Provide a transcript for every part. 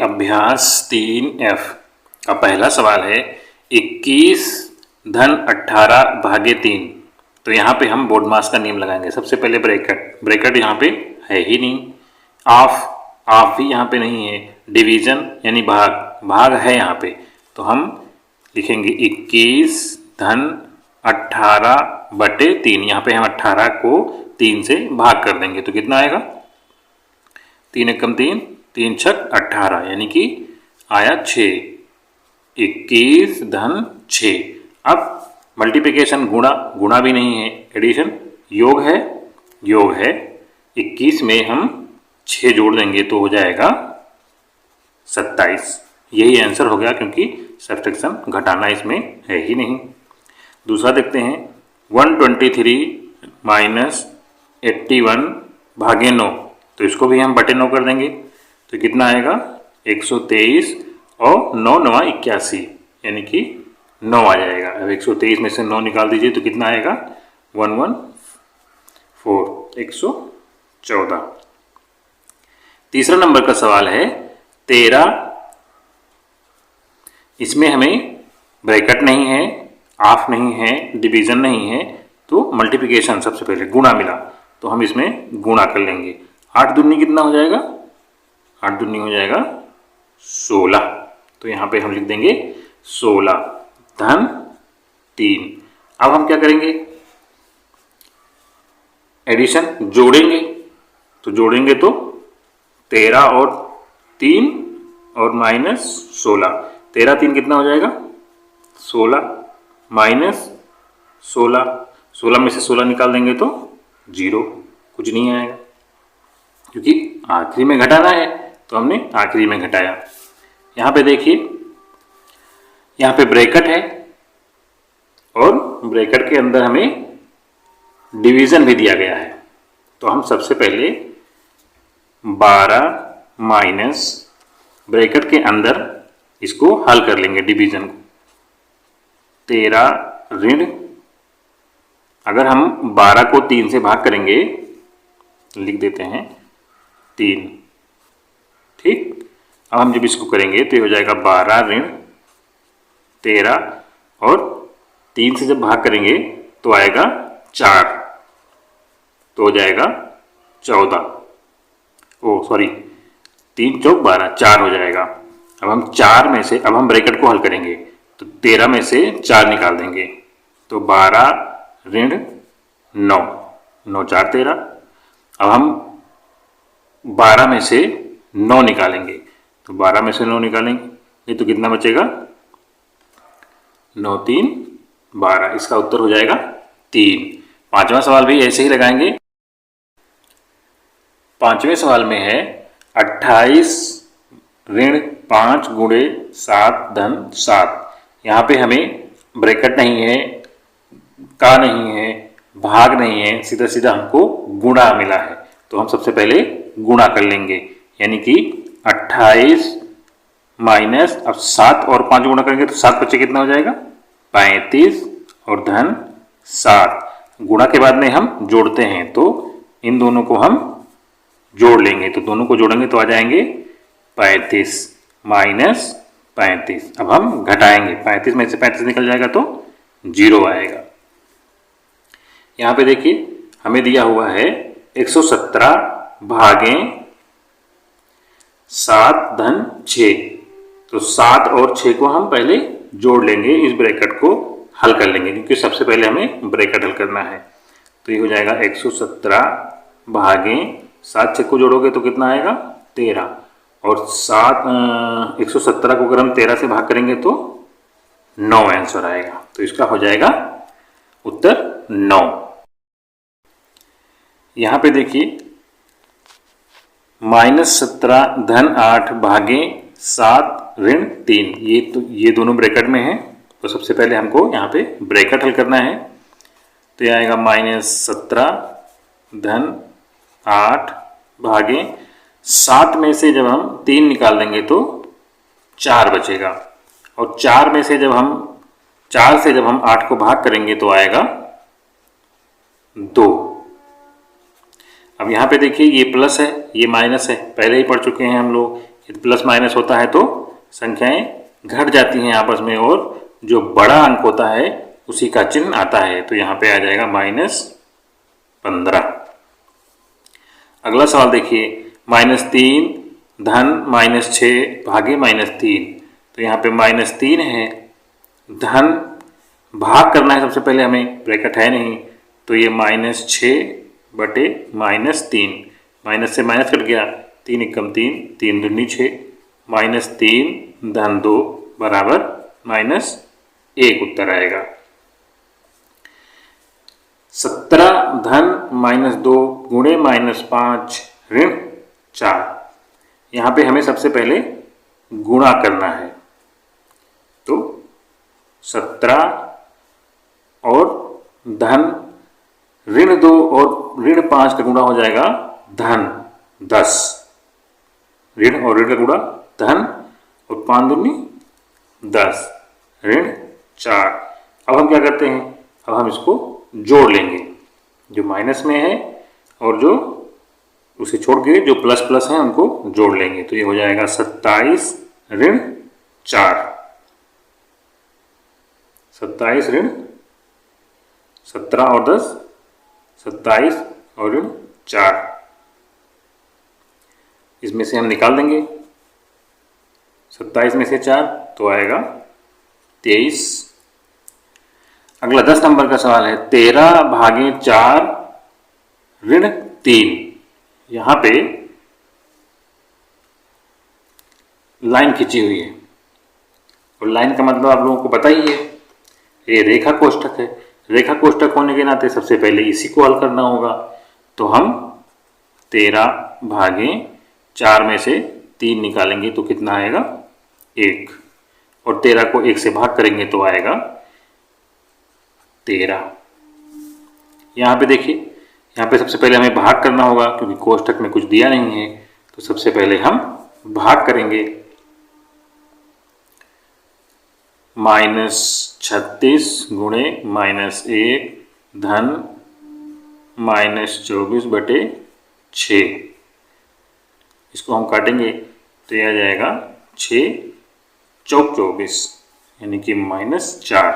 अभ्यास 3F का पहला सवाल है 21 धन 18 भागे 3। तो यहाँ पे हम बोर्ड मास का नियम लगाएंगे। सबसे पहले ब्रैकेट यहाँ पे है ही नहीं, ऑफ भी यहाँ पे नहीं है, डिवीजन यानी भाग है यहाँ पे। तो हम लिखेंगे 21 धन 18 बटे 3। यहाँ पे हम 18 को 3 से भाग कर देंगे तो कितना आएगा, 3 एकम 3, 3 छक 18 यानी कि आया 6। 21 धन 6। अब मल्टीप्लिकेशन गुणा भी नहीं है, एडिशन योग है। 21 में हम 6 जोड़ देंगे तो हो जाएगा 27। यही आंसर हो गया क्योंकि सब्ट्रैक्शन घटाना इसमें है ही नहीं। दूसरा देखते हैं 123 माइनस 81 भागे 9। तो इसको भी हम बटे 9 कर देंगे तो कितना आएगा 123 और 9 9 81 यानी कि 9 आ जाएगा। अब 123 में से 9 निकाल दीजिए तो कितना आएगा 114, 114। तीसरा नंबर का सवाल है 13। इसमें हमें ब्रैकेट नहीं है, ऑफ नहीं है, डिवीजन नहीं है, तो मल्टीप्लिकेशन सबसे पहले गुणा मिला तो हम इसमें गुणा कर लेंगे। 8 दूनी कितना हो जाएगा, 8 दूनी हो जाएगा 16। तो यहाँ पे हम लिख देंगे 16 धन 3। अब हम क्या करेंगे, एडिशन जोड़ेंगे। तो 13 और 3 और माइनस 16। 13 3 कितना हो जाएगा 16 माइनस 16। 16 में से 16 निकाल देंगे तो 0, कुछ नहीं आएगा क्योंकि आखिरी में घटाना है तो हमने आखिरी में घटाया। यहाँ पे देखिए, यहाँ पे ब्रैकेट है और ब्रैकेट के अंदर हमें डिवीज़न भी दिया गया है। तो हम सबसे पहले 12 माइनस ब्रैकेट के अंदर इसको हल कर लेंगे डिवीज़न को। 13 ऋण, अगर हम 12 को 3 से भाग करेंगे लिख देते हैं 3, ठीक। अब हम जब इसको करेंगे तो ये हो जाएगा 12 ऋण 13 और 3 से जब भाग करेंगे तो आएगा 4, तो हो जाएगा 14। 3 चौक 12, 4 हो जाएगा। अब हम 4 में से, अब हम ब्रैकेट को हल करेंगे तो 13 में से 4 निकाल देंगे तो 12 ऋण 9, 9 4 13। अब हम 12 में से 9 निकालेंगे तो 12 में से 9 निकालेंगे तो कितना बचेगा 9 3 12। इसका उत्तर हो जाएगा 3। पांचवा सवाल भी ऐसे ही लगाएंगे। पांचवें सवाल में है 28 ऋण 5 गुणे 7 धन 7। यहाँ पे हमें ब्रैकेट नहीं है, का नहीं है, भाग नहीं है, सीधा सीधा हमको गुणा मिला है तो हम सबसे पहले गुणा कर लेंगे। यानी कि 28 माइनस, अब 7 और 5 गुणा करेंगे तो 7 बच्चे कितना हो जाएगा 35 और धन 7। गुणा के बाद में हम जोड़ते हैं तो इन दोनों को हम जोड़ लेंगे तो दोनों को जोड़ेंगे तो आ जाएंगे 35 माइनस 35। अब हम घटाएंगे, 35 में से 35 निकल जाएगा तो 0 आएगा। यहाँ पे देखिए हमें दिया हुआ है 117 भागे 7 धन 6। तो 7 और 6 को हम पहले जोड़ लेंगे, इस ब्रैकेट को हल कर लेंगे क्योंकि सबसे पहले हमें ब्रैकेट हल करना है। तो ये हो जाएगा 117 भागे 7, 6 को जोड़ोगे तो कितना आएगा 13 और 117 को अगर हम 13 से भाग करेंगे तो 9 आंसर आएगा। तो इसका हो जाएगा उत्तर 9। यहाँ पे देखिए -17 धन 8 भागे 7 ऋण 3। ये दोनों ब्रैकेट में है तो सबसे पहले हमको यहाँ पे ब्रैकेट हल करना है। तो ये आएगा -17 धन 8 भागे 7 में से जब हम 3 निकाल देंगे तो 4 बचेगा और 4 में से जब हम 8 को भाग करेंगे तो आएगा 2। अब यहाँ पे देखिए ये प्लस है, ये माइनस है, पहले ही पढ़ चुके हैं हम लोग। यदि प्लस माइनस होता है तो संख्याएं घट जाती हैं आपस में और जो बड़ा अंक होता है उसी का चिन्ह आता है। तो यहाँ पे आ जाएगा -15। अगला सवाल देखिए, -3 धन -6 भागे -3। तो यहाँ पे -3 है, धन भाग करना है सबसे पहले हमें, ब्रैकेट है नहीं, तो ये -6 बटे -3, माइनस से माइनस कट गया, 3 एकम 3, 3 दूनी 6, -3 धन 2 बराबर -1 उत्तर आएगा। 17 धन -2 गुणे -5 ऋण 4। यहाँ पे हमें सबसे पहले गुणा करना है, तो 17 और धन ऋण 2 और ऋण 5 का गुणा हो जाएगा धन 10, ऋण और ऋण का गुणा धन और 5 दूनी 10, ऋण 4। अब हम क्या करते हैं, अब हम इसको जोड़ लेंगे, जो माइनस में है और जो उसे छोड़ के जो प्लस प्लस है उनको जोड़ लेंगे। तो ये हो जाएगा 27 ऋण 4, 27 ऋण 17 और 10, 27 और ऋण 4, इसमें से हम निकाल देंगे 27 में से 4 तो आएगा 23। अगला 10 नंबर का सवाल है, 13 भागे 4 ऋण 3। यहाँ पे लाइन खींची हुई है और लाइन का मतलब आप लोगों को पता ही है, ये रेखा कोष्ठक है। रेखा कोष्ठक होने के नाते सबसे पहले इसी को हल करना होगा। तो हम 13 भागे 4 में से 3 निकालेंगे तो कितना आएगा 1, और 13 को 1 से भाग करेंगे तो आएगा 13। यहाँ पे देखिए, यहाँ पे सबसे पहले हमें भाग करना होगा क्योंकि कोष्ठक में कुछ दिया नहीं है, तो सबसे पहले हम भाग करेंगे। -36 गुणे -1 धन -24 बटे 6, इसको हम काटेंगे तो यह आ जाएगा 6 चौक 24 यानी कि -4।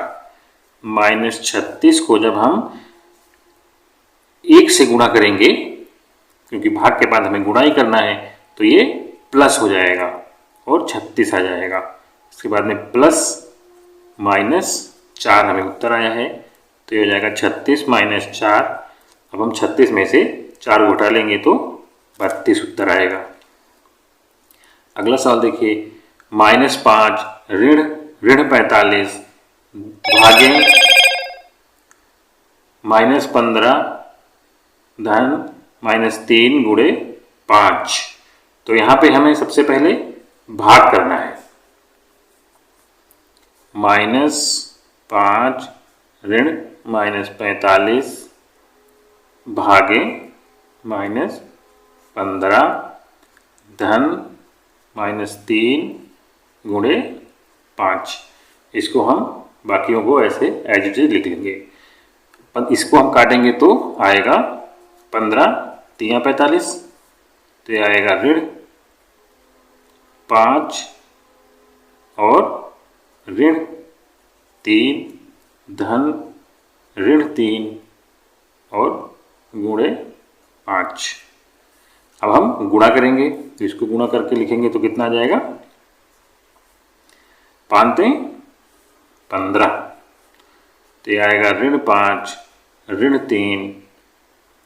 -36 को जब हम 1 से गुणा करेंगे, क्योंकि भाग के बाद हमें गुणा ही करना है, तो ये प्लस हो जाएगा और 36 आ जाएगा। इसके बाद में प्लस -4 हमें उत्तर आया है, तो ये हो जाएगा 36 - 4। अब हम 36 में से 4 घटा लेंगे तो 32 उत्तर आएगा। अगला सवाल देखिए, -5 ऋण 45 भागे -15 धन -3 गुणे 5। तो यहाँ पे हमें सबसे पहले भाग करना है। -5 ऋण -45 भागे -15 धन -3 गुणे 5। इसको हम बाकियों को ऐसे एज इट इज लिख लेंगे। इसको हम काटेंगे तो आएगा 15 3 45, तो ये आएगा ऋण 5 और ऋण 3 धन ऋण 3 और गुणे 5। अब हम गुणा करेंगे, तो इसको गुणा करके लिखेंगे तो कितना आ जाएगा 5 3 15, तो ये आएगा ऋण 5 ऋण 3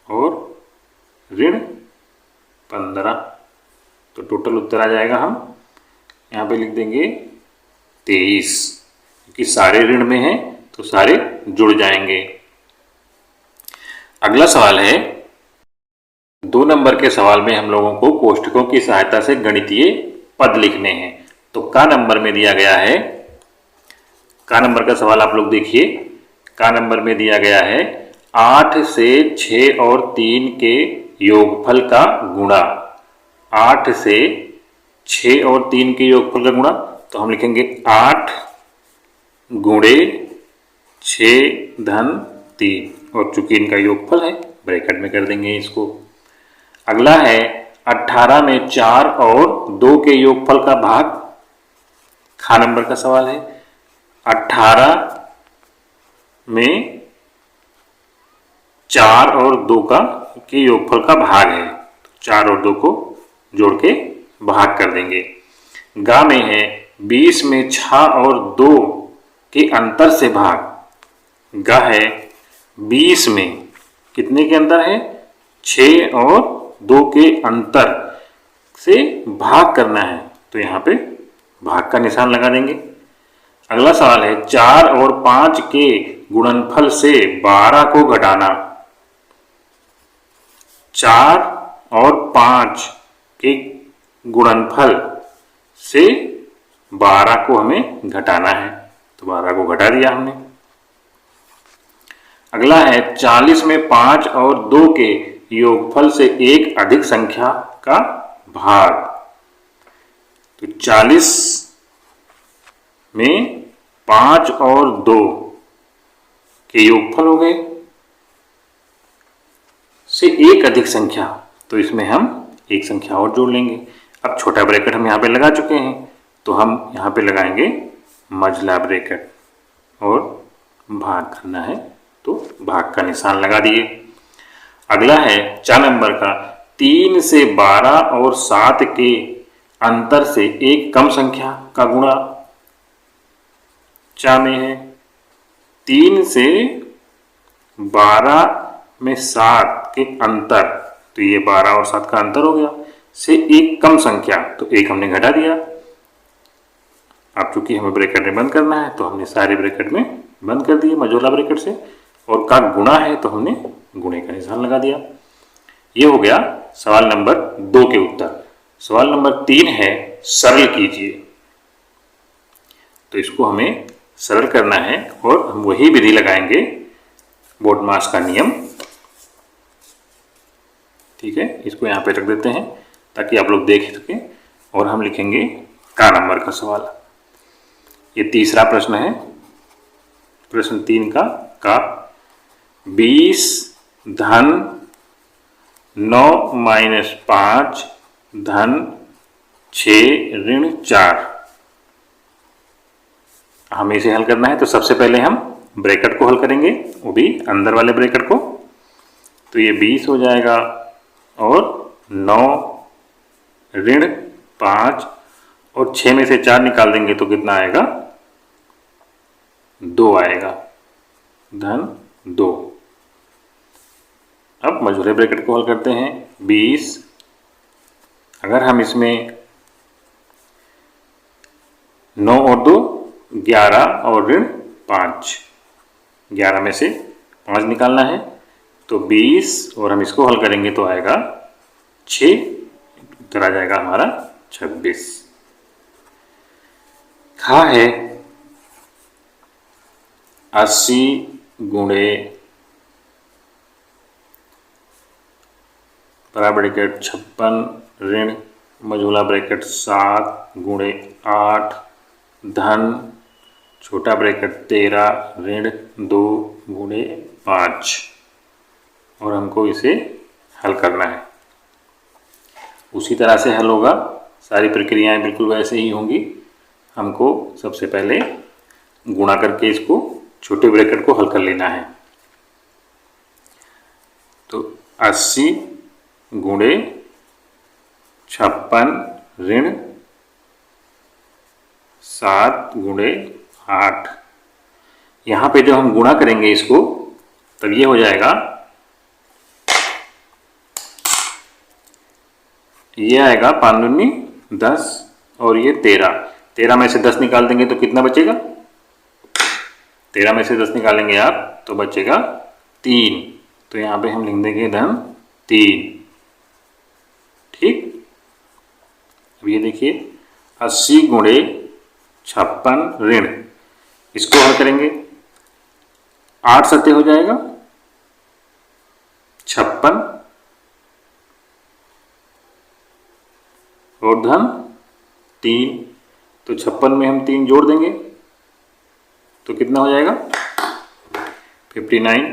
और ऋण 15। तो टोटल उत्तर आ जाएगा, हम यहाँ पे लिख देंगे 23, क्योंकि सारे ऋण में हैं तो सारे जुड़ जाएंगे। अगला सवाल है, 2 नंबर के सवाल में हम लोगों को कोष्ठकों की सहायता से गणितीय पद लिखने हैं। तो का नंबर में दिया गया है, का नंबर का सवाल आप लोग देखिए। का नंबर में दिया गया है 8 से 6 और 3 के योगफल का गुणा। 8 से 6 और 3 के योगफल का गुणा, तो हम लिखेंगे 8 गुणे 6 धन 3, और चूंकि इनका योगफल है ब्रैकेट में कर देंगे इसको। अगला है 18 में 4 और 2 के योगफल का भाग। खा नंबर का सवाल है। 18 में 4 और 2 के योगफल का भाग है, 4 और 2 को जोड़ के भाग कर देंगे। गा में है 20 में 6 और 2 के अंतर से भाग। गा है 20 में कितने के अंतर है, 6 और 2 के अंतर से भाग करना है, तो यहाँ पे भाग का निशान लगा देंगे। अगला सवाल है 4 और 5 के गुणनफल से 12 को घटाना। 4 और 5 के गुणनफल से 12 को हमें घटाना है, तो 12 को घटा दिया हमने। अगला है 40 में 5 और 2 के योगफल से एक अधिक संख्या का भाग। तो 40 में 5 और 2 के योगफल हो गए से एक अधिक संख्या, तो इसमें हम एक संख्या और जोड़ लेंगे। अब छोटा ब्रैकेट हम यहाँ पे लगा चुके हैं, तो हम यहाँ पे लगाएंगे मझला ब्रैकेट और भाग करना है, तो भाग का निशान लगा दिए। अगला है 4 नंबर का 3 से 12 और 7 के अंतर से एक कम संख्या का गुणा। 4 में है 3 से 12 में 7 के अंतर, तो ये 12 और 7 का अंतर हो गया, से एक कम संख्या, तो एक हमने घटा दिया। अब चूंकि हमें ब्रैकेट में बंद करना है, तो हमने सारे ब्रैकेट में बंद कर दिए मझोला ब्रैकेट से, और का गुणा है तो हमने गुणे का निशान लगा दिया। ये हो गया सवाल नंबर 2 के उत्तर। सवाल नंबर 3 है सरल कीजिए। तो इसको हमें सरल करना है और हम वही विधि लगाएंगे, बोडमास का नियम। ठीक है, इसको यहाँ पे रख देते हैं ताकि आप लोग देख सकें, और हम लिखेंगे का नंबर का सवाल। ये तीसरा प्रश्न है, प्रश्न 3 का 20 धन 9 माइनस 5 धन 6 ऋण 4। हमें इसे हल करना है, तो सबसे पहले हम ब्रैकेट को हल करेंगे, वो भी अंदर वाले ब्रैकेट को। तो ये 20 हो जाएगा और 9 ऋण 5 और 6 में से 4 निकाल देंगे तो कितना आएगा, 2 आएगा, धन 2। अब मझोले ब्रैकेट को हल करते हैं। 20, अगर हम इसमें 9 और 2 11 और ऋण 5, 11 में से 5 निकालना है, तो 20 और हम इसको हल करेंगे तो आएगा 6, उत्तर आ जाएगा हमारा 26। खा है 80 गुणे बड़ा ब्रैकेट 56 ऋण मझोला ब्रैकेट 7 गुणे 8 धन छोटा ब्रैकेट 13 ऋण 2 गुणे 5, और हमको इसे हल करना है। उसी तरह से हल होगा, सारी प्रक्रियाएं बिल्कुल वैसे ही होंगी। हमको सबसे पहले गुणा करके इसको छोटे ब्रैकेट को हल कर लेना है। तो 80 गुणे 56 ऋण 7 गुणे 8, यहाँ पे जब हम गुणा करेंगे इसको, तब ये हो जाएगा, ये आएगा 5 दूनी 10 और ये 13 में से 10 निकाल देंगे तो कितना बचेगा, 13 में से 10 निकालेंगे आप तो बचेगा 3, तो यहाँ पे हम लिख देंगे धन 3। ठीक, अब ये देखिए 80 गुणे 56 ऋण, इसको हल करेंगे, 8 सत्ते हो जाएगा 56 और धन 3, तो 56 में हम 3 जोड़ देंगे तो कितना हो जाएगा 59।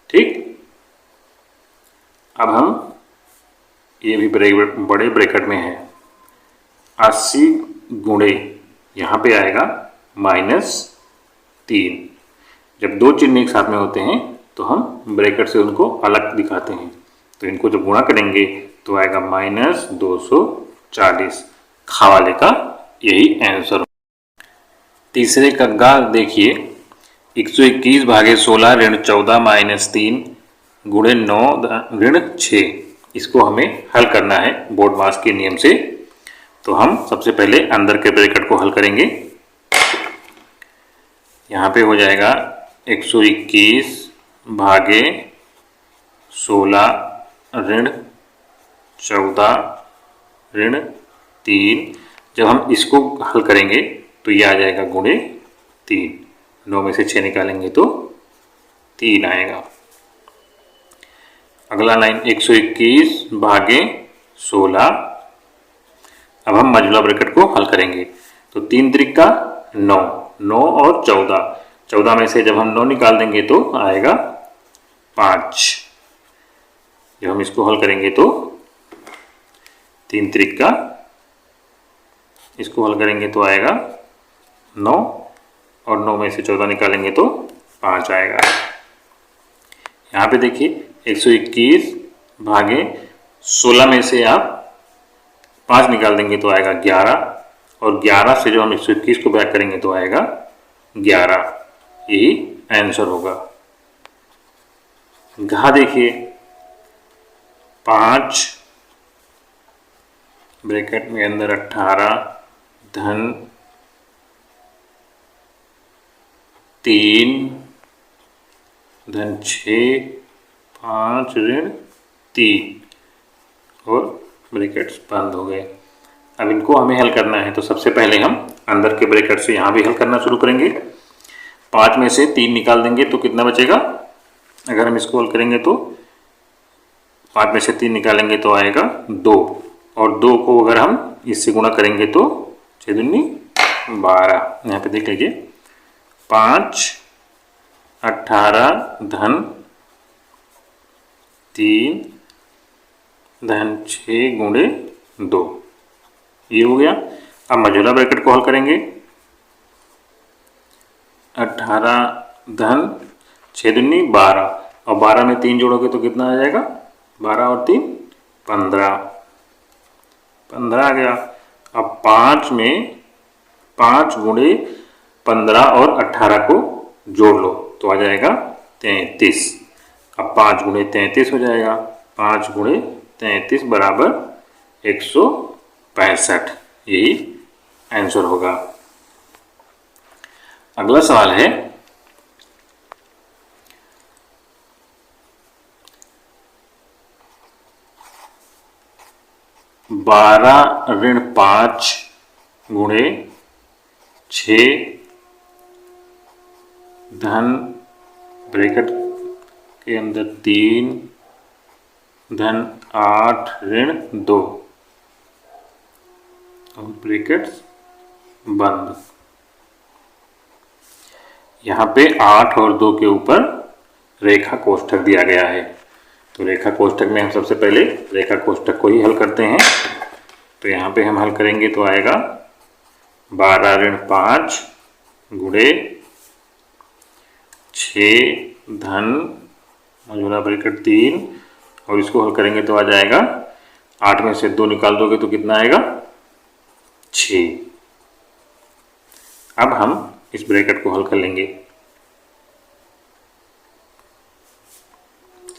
ठीक, ये भी बड़े ब्रैकेट में है। 80 गुणे यहाँ पे आएगा -3। जब दो चिन्ह एक साथ में होते हैं तो हम ब्रैकेट से उनको अलग दिखाते हैं। तो इनको जब गुणा करेंगे तो आएगा -240। खा वाले का यही आंसर। तीसरे का गा देखिए, 121 भागे 16 ऋण 14 -3 गुणे 9 ऋण 6। इसको हमें हल करना है बोर्ड मास के नियम से। तो हम सबसे पहले अंदर के ब्रैकेट को हल करेंगे। यहाँ पे हो जाएगा 121 भागे 16 ऋण 14 ऋण 3। जब हम इसको हल करेंगे तो ये आ जाएगा गुणे 3। 9 में से 6 निकालेंगे तो 3 आएगा। अगला लाइन 121 भागे 16। अब हम मझोला ब्रैकेट को हल करेंगे। तो 3 त्रिका 9, 9 और 14। 14 में से जब हम 9 निकाल देंगे तो आएगा 5। जब हम इसको हल करेंगे तो 3 त्रिका, इसको हल करेंगे तो आएगा 9 और 9 में से 14 निकालेंगे तो 5 आएगा। यहाँ पे देखिए 121 भागे 16 में से आप 5 निकाल देंगे तो आएगा 11 और 11 से जो हम 121 को बैक करेंगे तो आएगा 11। यही आंसर होगा। घा देखिए 5 ब्रैकेट में अंदर 18 धन 3 धन 6 5 ऋण 3 और ब्रैकेट्स बंद हो गए। अब इनको हमें हल करना है। तो सबसे पहले हम अंदर के ब्रैकेट से यहाँ भी हल करना शुरू करेंगे। 5 में से 3 निकाल देंगे तो कितना बचेगा? अगर हम इसको हल करेंगे तो 5 में से 3 निकालेंगे तो आएगा 2 और 2 को अगर हम इससे गुणा करेंगे तो 6 दूनी 12। यहाँ पे देख लीजिए 5 18 धन 3 धन 6 गुणे 2, ये हो गया। अब मझोला ब्रैकेट को हल करेंगे। 18 धन 6 दूनी 12 और 12 में 3 जोड़ोगे तो कितना आ जाएगा? 12 और 3 15, 15 आ गया। अब 5 में 5 गुणे 15 और 18 को जोड़ लो तो आ जाएगा 33। अब 5 गुणे 33 हो जाएगा। 5 गुणे 33 बराबर 165। यही आंसर होगा। अगला सवाल है 12 ऋण 5 गुणे 6 धन ब्रैकेट के अंदर 3 धन 8 ऋण 2 और ब्रैकेट्स बंद। यहाँ पे 8 और 2 के ऊपर रेखा कोष्ठक दिया गया है। तो रेखा कोष्ठक में हम सबसे पहले रेखा कोष्ठक को ही हल करते हैं। तो यहाँ पे हम हल करेंगे तो आएगा 12 ऋण 5 गुणे 6 धन मझोला ब्रैकेट 3 और इसको हल करेंगे तो आ जाएगा 8 में से 2 निकाल दोगे तो कितना आएगा? 6। अब हम इस ब्रैकेट को हल कर लेंगे।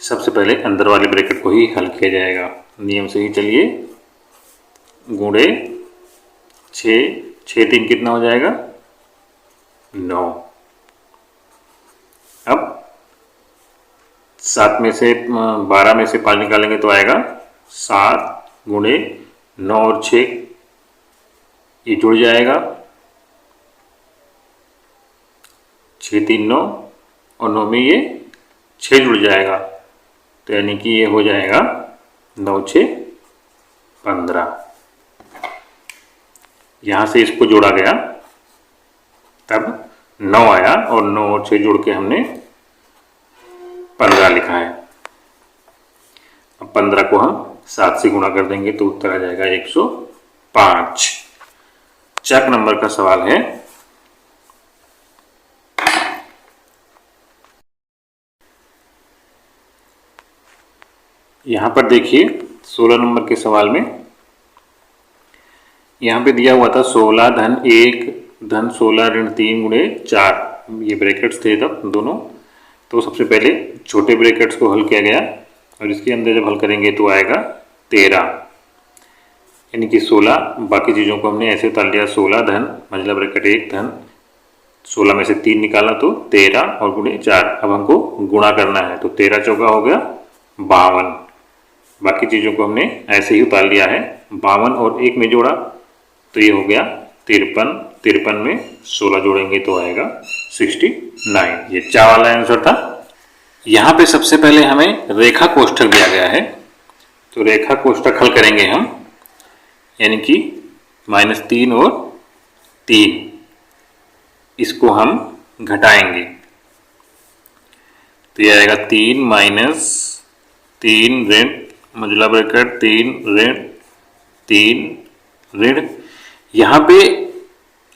सबसे पहले अंदर वाले ब्रैकेट को ही हल किया जाएगा। नियम से ही चलिए। गुणे 6, 6 3 कितना हो जाएगा? 9। अब 7 में से 12 में से 5 निकालेंगे तो आएगा 7 गुणे 9 और 6, ये जुड़ जाएगा 6 3 9 और 9 में ये 6 जुड़ जाएगा। तो यानी कि ये हो जाएगा 9 6 15। यहाँ से इसको जोड़ा गया तब 9 आया और 9 और 6 जोड़ के हमने 15 लिखा है। अब 15 को हम 7 से गुणा कर देंगे तो उत्तर आ जाएगा 105। चक नंबर का सवाल है, यहाँ पर देखिए 16 नंबर के सवाल में यहाँ पे दिया हुआ था 16 धन 1 धन 16 ऋण 3 गुणे 4, ये ब्रैकेट्स थे तब दोनों। तो सबसे पहले छोटे ब्रैकेट्स को हल किया गया और इसके अंदर जब हल करेंगे तो आएगा 13, यानी कि 16। बाकी चीज़ों को हमने ऐसे उतार लिया, 16 धन मंझला ब्रैकेट 1 धन 16 में से 3 निकाला तो 13 और गुणे 4। अब हमको गुणा करना है तो 13 चौका हो गया 52। बाकी चीज़ों को हमने ऐसे ही उतार लिया है, 52 और 1 में जोड़ा तो ये हो गया 53। 53 में 16 जोड़ेंगे तो आएगा 69। ये 4 वाला आंसर था। यहाँ पे सबसे पहले हमें रेखा कोष्ठक दिया गया है, तो रेखा कोष्ठक हल करेंगे हम, यानी कि -3 और 3 इसको हम घटाएंगे तो ये आएगा 3 - 3 ऋण मंझला ब्रैकेट 3 ऋण 3 ऋण। यहाँ पे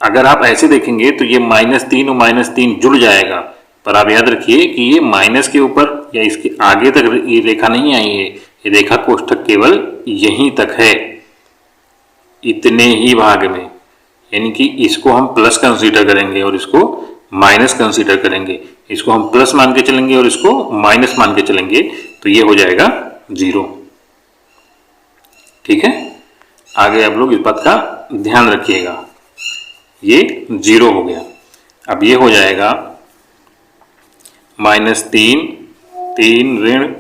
अगर आप ऐसे देखेंगे तो ये -3 और -3 जुड़ जाएगा, पर आप याद रखिए कि ये माइनस के ऊपर या इसके आगे तक ये रेखा नहीं आई है, ये रेखा कोष्ठक केवल यहीं तक है, इतने ही भाग में, यानी कि इसको हम प्लस कंसीडर करेंगे और इसको माइनस कंसीडर करेंगे। इसको हम प्लस मान के चलेंगे और इसको माइनस मान के चलेंगे तो ये हो जाएगा 0। ठीक है, आगे आप लोग इस बात का ध्यान रखिएगा। ये 0 हो गया। अब ये हो जाएगा -3 3 ऋण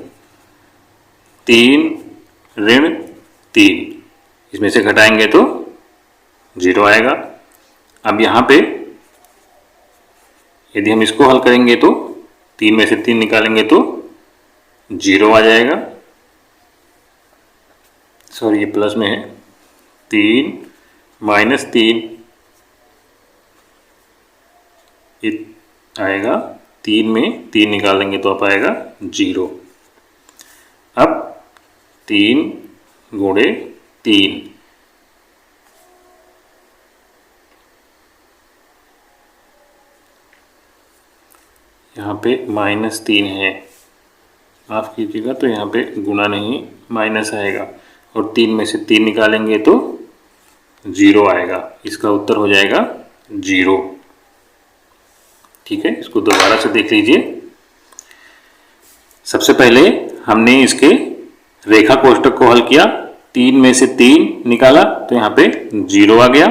3 ऋण 3, इसमें से घटाएंगे तो 0 आएगा। अब यहाँ पे यदि हम इसको हल करेंगे तो 3 में से 3 निकालेंगे तो 0 आ जाएगा। सॉरी, ये प्लस में है, 3 - 3 ये आएगा, 3 में 3 निकालेंगे तो आप आएगा 0। अब 3 गुणे 3, यहाँ पे -3 है, माफ़ कीजिएगा, तो यहाँ पे गुणा नहीं माइनस आएगा और 3 में से 3 निकालेंगे तो 0 आएगा। इसका उत्तर हो जाएगा 0। ठीक है, इसको दोबारा से देख लीजिए। सबसे पहले हमने इसके रेखा कोष्ठक को हल किया, 3 में से 3 निकाला तो यहाँ पे 0 आ गया।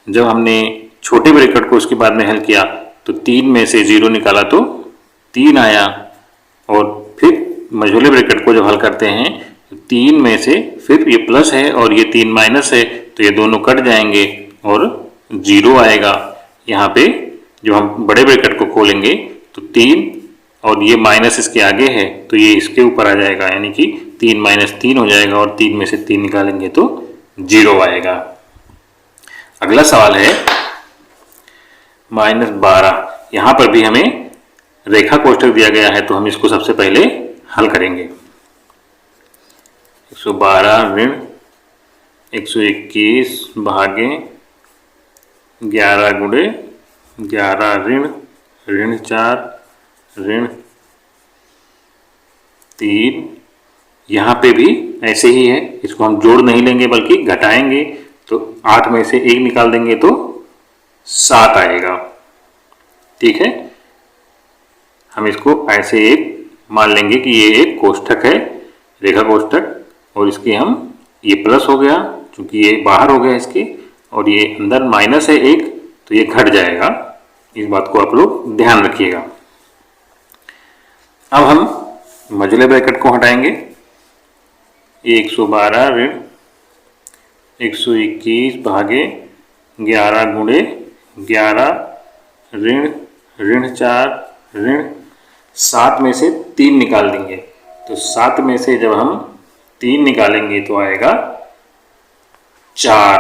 जब हमने छोटे ब्रैकेट को उसके बाद में हल किया तो 3 में से 0 निकाला तो 3 आया, और फिर मझोले ब्रैकेट को जब हल करते हैं तो 3 में से फिर ये प्लस है और ये 3 माइनस है तो ये दोनों कट जाएंगे और 0 आएगा। यहाँ पे जब हम बड़े ब्रैकेट को खोलेंगे तो 3 और ये माइनस इसके आगे है तो ये इसके ऊपर आ जाएगा, यानी कि 3 - 3 हो जाएगा और 3 में से 3 निकालेंगे तो 0 आएगा। अगला सवाल है -12। यहाँ पर भी हमें रेखा कोष्ठक दिया गया है तो हम इसको सबसे पहले हल करेंगे। 112 ऋण 121 भागे 11 गुणे 11 ऋण 4 ऋण 3। यहाँ पे भी ऐसे ही है, इसको हम जोड़ नहीं लेंगे बल्कि घटाएंगे तो 8 में से 1 निकाल देंगे तो 7 आएगा। ठीक है, हम इसको ऐसे एक मान लेंगे कि ये एक कोष्ठक है, रेखा कोष्ठक, और इसके हम ये प्लस हो गया क्योंकि ये बाहर हो गया इसके, और ये अंदर माइनस है 1 तो ये घट जाएगा। इस बात को आप लोग ध्यान रखिएगा। अब हम मझले ब्रैकेट को हटाएंगे। 112 ऋण 121 भागे 11 गुणे 11 ऋण 4 ऋण 7 में से 3 निकाल देंगे तो 7 में से जब हम 3 निकालेंगे तो आएगा 4,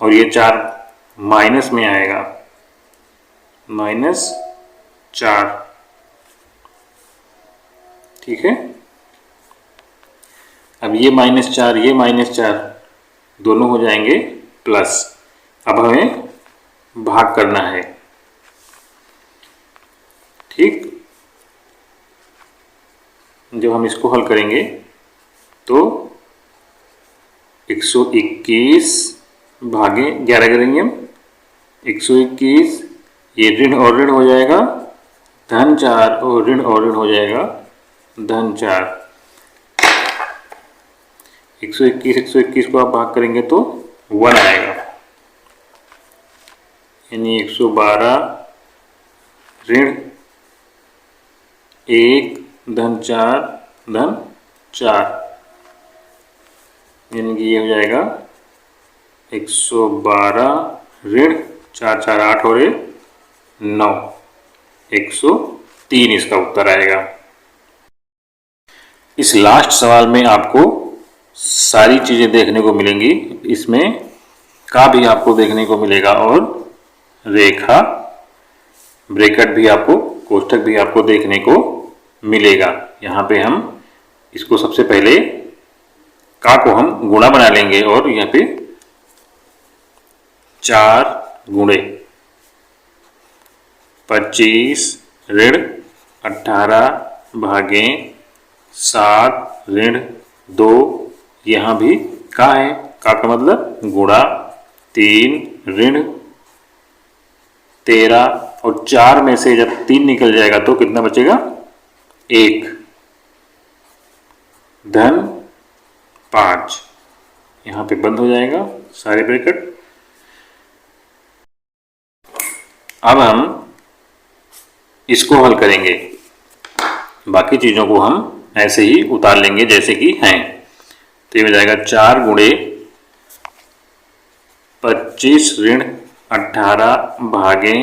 और ये 4 माइनस में आएगा, -4। ठीक है, अब ये -4 ये -4 दोनों हो जाएंगे प्लस। अब हमें भाग करना है, ठीक। जब हम इसको हल करेंगे तो 121 भागे 11 करेंगे हम, 121, ये ऋण और ऋण हो जाएगा -4 और ऋण हो जाएगा -4। 121 को आप भाग करेंगे तो 1 आएगा, यानी 112 ऋण 1 -4 -4, यानी कि ये हो जाएगा 112 ऋण 4 4 8 और 9, 103 इसका उत्तर आएगा। इस लास्ट सवाल में आपको सारी चीज़ें देखने को मिलेंगी, इसमें का भी आपको देखने को मिलेगा और रेखा, ब्रैकेट भी आपको, कोष्ठक भी आपको देखने को मिलेगा। यहाँ पे हम इसको सबसे पहले का को हम गुणा बना लेंगे और यहाँ पे 4 गुणे 25 ऋण 18 भागे 7 ऋण 2, यहाँ भी का है, का मतलब गुणा 3 ऋण 13 और 4 में से जब 3 निकल जाएगा तो कितना बचेगा 1 धन 5, यहाँ पे बंद हो जाएगा सारे ब्रैकेट। अब हम इसको हल करेंगे, बाकी चीज़ों को हम ऐसे ही उतार लेंगे जैसे कि हैं। तो ये हो जाएगा 4 गुणे 25 ऋण 18 भागे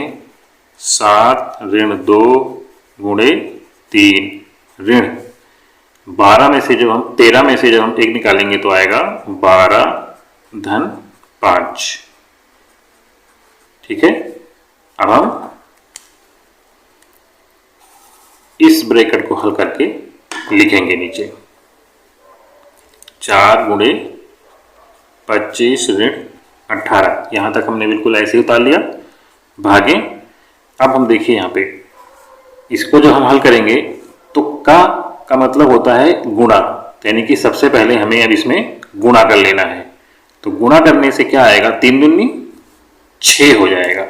7 ऋण 2 गुणे 3 ऋण 12 में से जब हम 13 में से जब हम 1 निकालेंगे तो आएगा 12 धन 5, ठीक है। अब हम इस ब्रैकेट को हल करके लिखेंगे नीचे 4 गुणे 25 ऋण 18, यहाँ तक हमने बिल्कुल ऐसे ही उतार लिया, भागे। अब हम देखिए यहाँ पे इसको जब हम हल करेंगे तो का मतलब होता है गुणा, यानी कि सबसे पहले हमें अब इसमें गुणा कर लेना है। तो गुणा करने से क्या आएगा, 3 दूनी 6 हो जाएगा।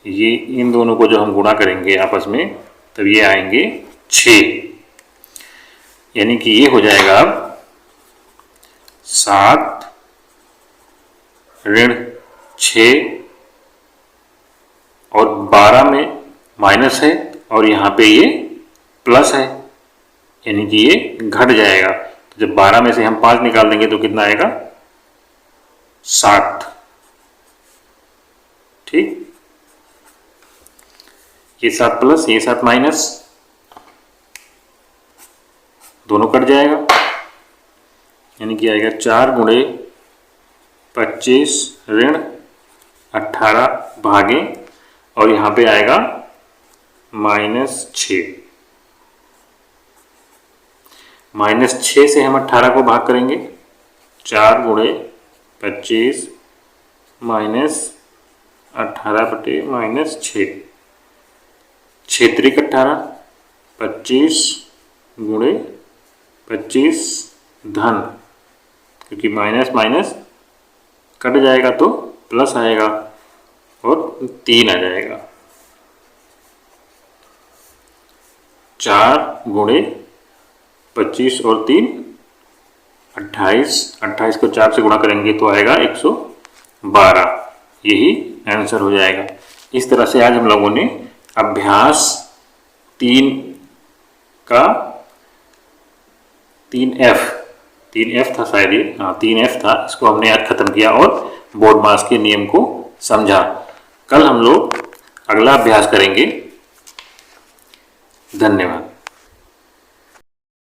ये इन दोनों को जो हम गुणा करेंगे आपस में तब ये आएंगे 6, यानी कि ये हो जाएगा अब 7 ऋण 6 और 12 में माइनस है और यहाँ पे ये प्लस है, यानी कि ये घट जाएगा। तो जब 12 में से हम 5 निकाल देंगे तो कितना आएगा 7, ठीक। ये 7 प्लस ये 7 माइनस, दोनों कट जाएगा, यानी कि आएगा 4 गुणे 25 ऋण 18 भागे और यहाँ पे आएगा -6। -6 से हम 18 को भाग करेंगे, 4 गुणे 25 माइनस 18 बटे -6, 6 त्रिक 18, 25 गुणे 25 धन, क्योंकि माइनस माइनस कट जाएगा तो प्लस आएगा और 3 आ जाएगा। 4 गुणे 25 और 3 28, 28 को 4 से गुणा करेंगे तो आएगा 112, यही आंसर हो जाएगा। इस तरह से आज हम लोगों ने अभ्यास 3 का 3F था शायद ये, हाँ 3F था, इसको हमने आज खत्म किया और बोर्ड मास के नियम को समझा। कल हम लोग अगला अभ्यास करेंगे। धन्यवाद।